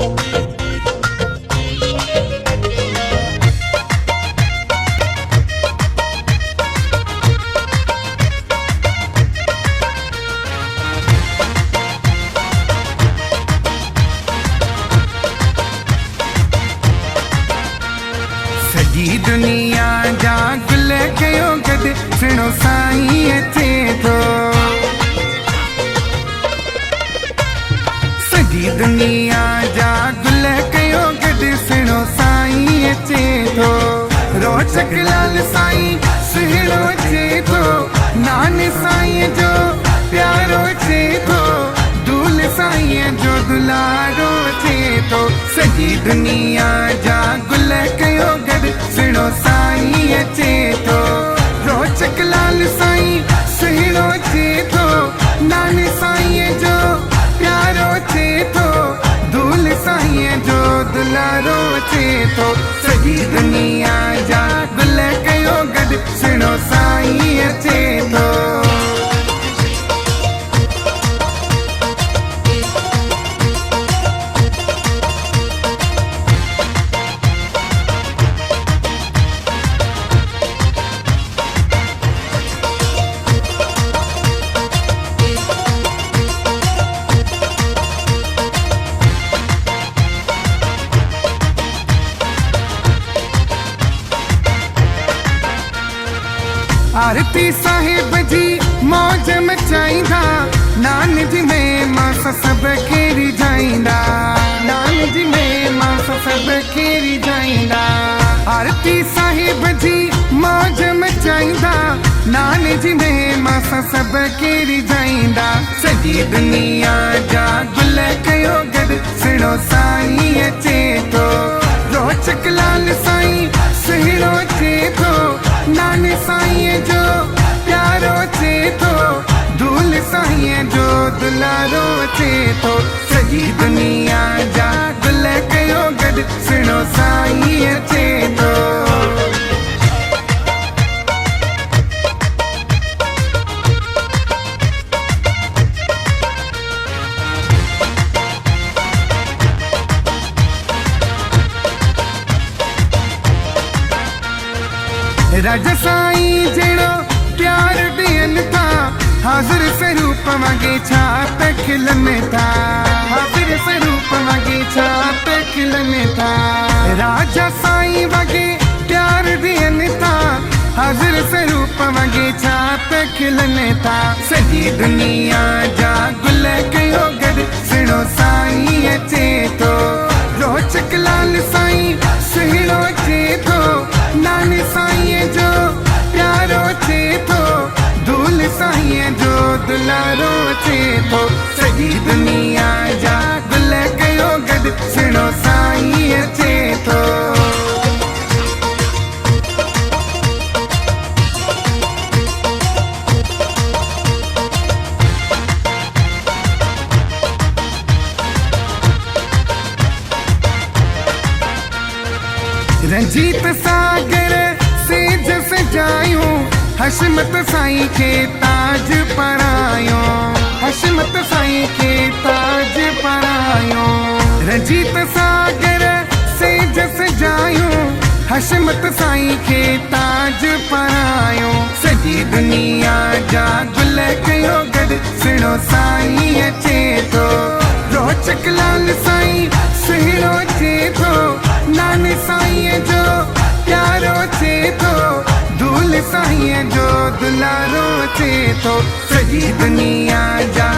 सॼी दुनिया जा गुल कयो गॾु सुहिणो साईं अचे थो। सॼी दुनिया जा गुल कयो गॾु सुहिणो साईं अचे थो। रोचक लाल साईं सुहिणो अचे थो। नाने साईं जो प्यारो अचे थो। दूल साईं जो दुलारो अचे थो। सॼी दुनिया जा गुल कयो गॾु सुहिणो साईं अचे थो। रोचक लाल साईं सुहिणो अचे थो। नाने साईं जो प्यारो अचे थो। दूल साईं जो दुलारो अचे थो। सॼी दुनिया जा गुल कयो गॾु सुहिणो साईं अचे थो। आरती साहिब जी मौज मचाईंदा। नान जी में मां सब खे रिझाईंदा। नान जी में मां सब खे रिझाईंदा। आरती साहिब जी मौज मचाईंदा। नान जी में मां सब खे रिझाईंदा। सॼी दुनिया जा गुल कयो गॾु सुहिणो साईं अचे थो। रोचक लाल साईं सुहिणो अचे थो। नाने साईं जो प्यारो अचे थो। दूल साईं जो दुलारो अचे थो। सॼी दुनिया जा गुल कयो गॾु सुहिणो साईं अचे थो। राजा साईं जहिड़ो प्यार ॾियनि था। हाज़िर स्वरूप वांगे छा त खिलनि था। हाज़िर स्वरूप वांगे छा त खिलनि था। राजा साईं वांगे प्यार ॾियनि था। हाज़िर स्वरूप वांगे छा त खिलनि था। सॼी दुनिया जा गुल कयो गॾु सुहिणो साईं अचे थो। रोचक लाल साईं सुहिणो अचे थो। नाने साईं जो प्यारो अचे थो। दूल साईं जो दुलारो अचे थो। सॼी दुनिया जा गुल कयो गॾु सुहिणो साईं अचे थो। रंजीत सागर सेज सजायूं। हशमत साईं खे ताज परायो। हशमत साईं खे ताज परायो। रंजीत सागर सेज सजायूं। हशमत साईं खे ताज परायो। सॼी दुनिया जा गुल कयो गॾु सुहिणो साईं अचे थो। रोचक लाल साईं सुहिणो अचे थो। नाने साईं जो प्यारो अचे थो। दूल साईं जो दुलारो अचे थो। सॼी दुनिया जा